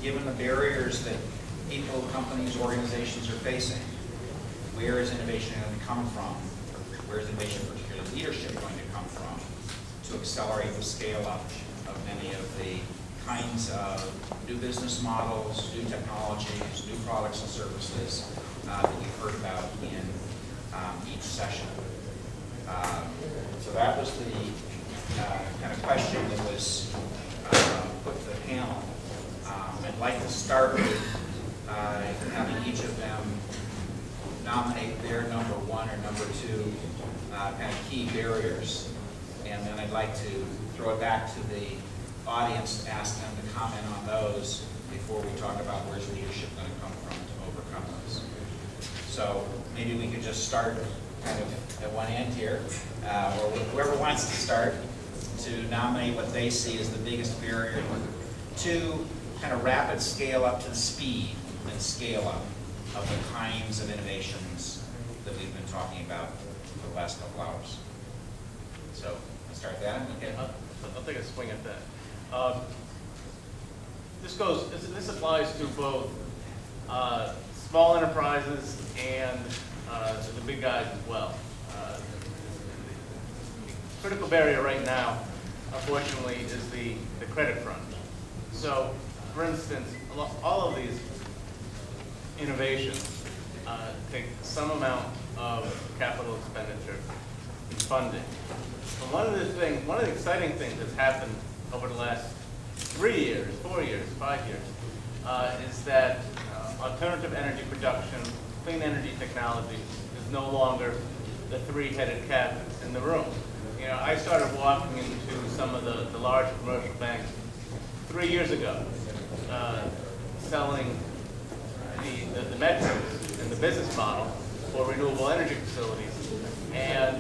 given the barriers that people, companies, organizations are facing, where is innovation going to come from? Where is innovation, particularly leadership, going to come from to accelerate the scale-up of many of the kinds of new business models, new technologies, new products and services that you've heard about in each session. So that was the kind of question that was put to the panel. I'd like to start with having each of them nominate their number one or number two kind of key barriers. And then I'd like to throw it back to the audience to ask them to comment on those before we talk about where's leadership going to come from to overcome those. So maybe we could just start kind of at one end here, or whoever wants to start, to nominate what they see as the biggest barrier to kind of rapid scale up to the speed and scale up of the kinds of innovations that we've been talking about for the last couple hours. So let's start that. Okay. I'll take a swing at that. This applies to both small enterprises and the big guys as well. The critical barrier right now, unfortunately, is the credit crunch. So, for instance, all of these innovations take some amount of capital expenditure and funding. And one of the exciting things that's happened over the last 3 years, 4 years, 5 years, is that alternative energy production, clean energy technology is no longer the three-headed cat in the room. You know, I started walking into some of the large commercial banks 3 years ago, selling the metrics and the business model for renewable energy facilities, and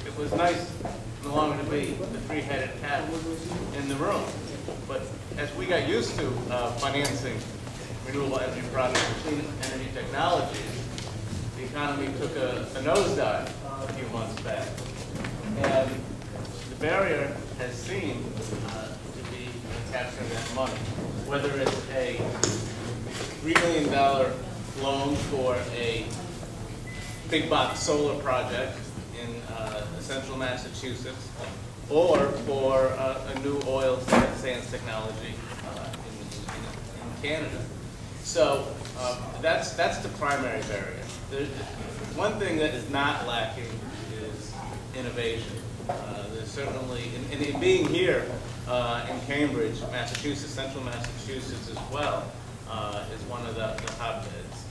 it was nice no longer to be the three-headed cat in the room. But as we got used to financing renewable energy projects and clean energy technologies, the economy took a nosedive a few months back. And the barrier has seemed to be capturing that money. Whether it's a $3 million loan for a big box solar project in central Massachusetts, or for a new oil sands technology in Canada. So that's the primary barrier. One thing that is not lacking is innovation. There's certainly, in being here in Cambridge, Massachusetts, central Massachusetts as well, is one of the hotbeds.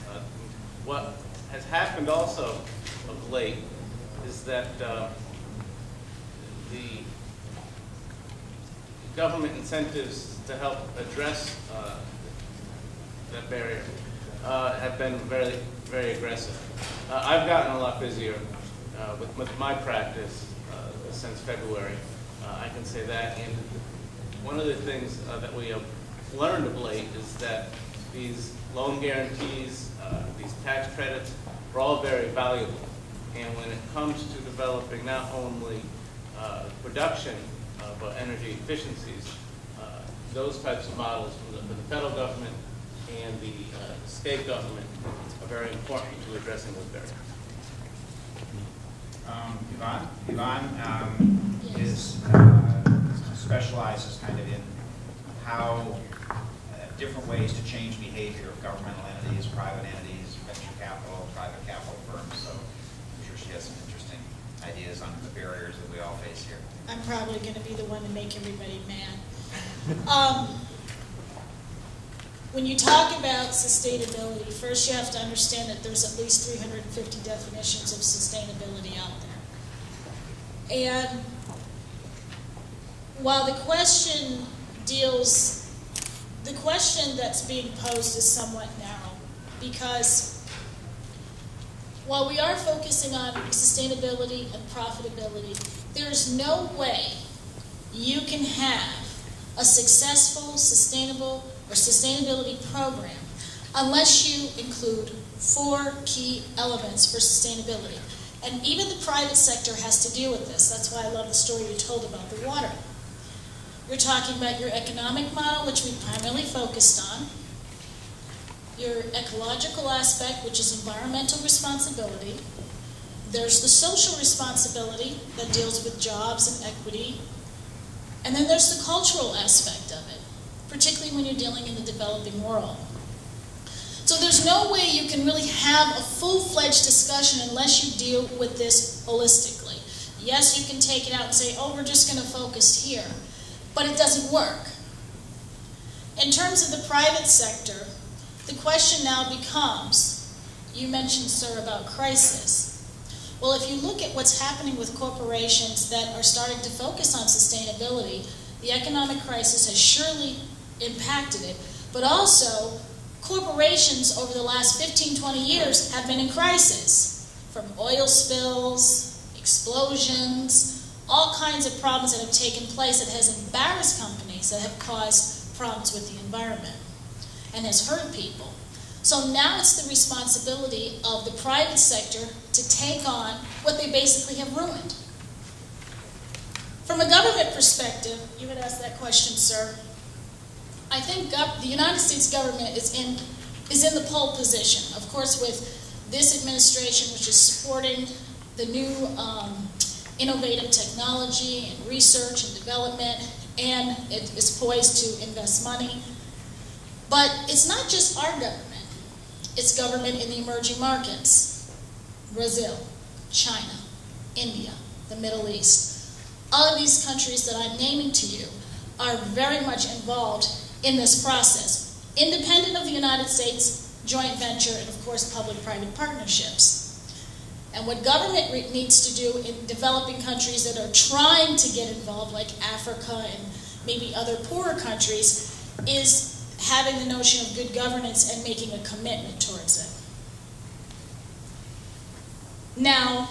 What has happened also of late is that the government incentives to help address that barrier have been very, very aggressive. I've gotten a lot busier with my practice since February. I can say that. And one of the things that we have learned of late is that these loan guarantees, these tax credits, are all very valuable. And when it comes to developing not only production but energy efficiencies, those types of models from the federal government and the state government are very important to addressing those barriers. Yvonne specializes kind of in how different ways to change behavior of governmental entities, private entities, venture capital, private capital firms. So I'm sure she has some interesting ideas on the barriers that we all face here. I'm probably going to be the one to make everybody mad. When you talk about sustainability, first you have to understand that there's at least 350 definitions of sustainability out there. And while the question that's being posed is somewhat narrow, because while we are focusing on sustainability and profitability, there's no way you can have a successful, sustainable, or sustainability program unless you include 4 key elements for sustainability. And even the private sector has to deal with this. That's why I love the story you told about the water. You're talking about your economic model, which we primarily focused on, your ecological aspect, which is environmental responsibility. There's the social responsibility that deals with jobs and equity. And then there's the cultural aspect of it, particularly when you're dealing in the developing world. So there's no way you can really have a full-fledged discussion unless you deal with this holistically. Yes, you can take it out and say, oh, we're just going to focus here. But it doesn't work. In terms of the private sector, the question now becomes, you mentioned, sir, about crisis. Well, if you look at what's happening with corporations that are starting to focus on sustainability, the economic crisis has surely impacted it, but also corporations over the last 15, 20 years have been in crisis, from oil spills, explosions, all kinds of problems that have taken place that has embarrassed companies, that have caused problems with the environment and has hurt people. So now it's the responsibility of the private sector to take on what they basically have ruined. From a government perspective, you had asked that question, sir. I think the United States government is in the pole position. Of course, with this administration, which is supporting the new innovative technology and research and development, and it is poised to invest money. But it's not just our government. It's government in the emerging markets. Brazil, China, India, the Middle East. All of these countries that I'm naming to you are very much involved in this process, independent of the United States, joint venture, and of course public-private partnerships. And what government needs to do in developing countries that are trying to get involved, like Africa and maybe other poorer countries, is having the notion of good governance and making a commitment towards it. Now,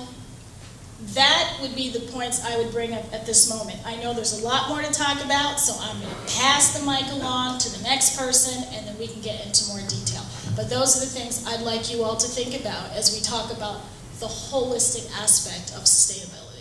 that would be the points I would bring up at this moment. I know there's a lot more to talk about, so I'm going to pass the mic along to the next person, and then we can get into more detail. But those are the things I'd like you all to think about as we talk about the holistic aspect of sustainability.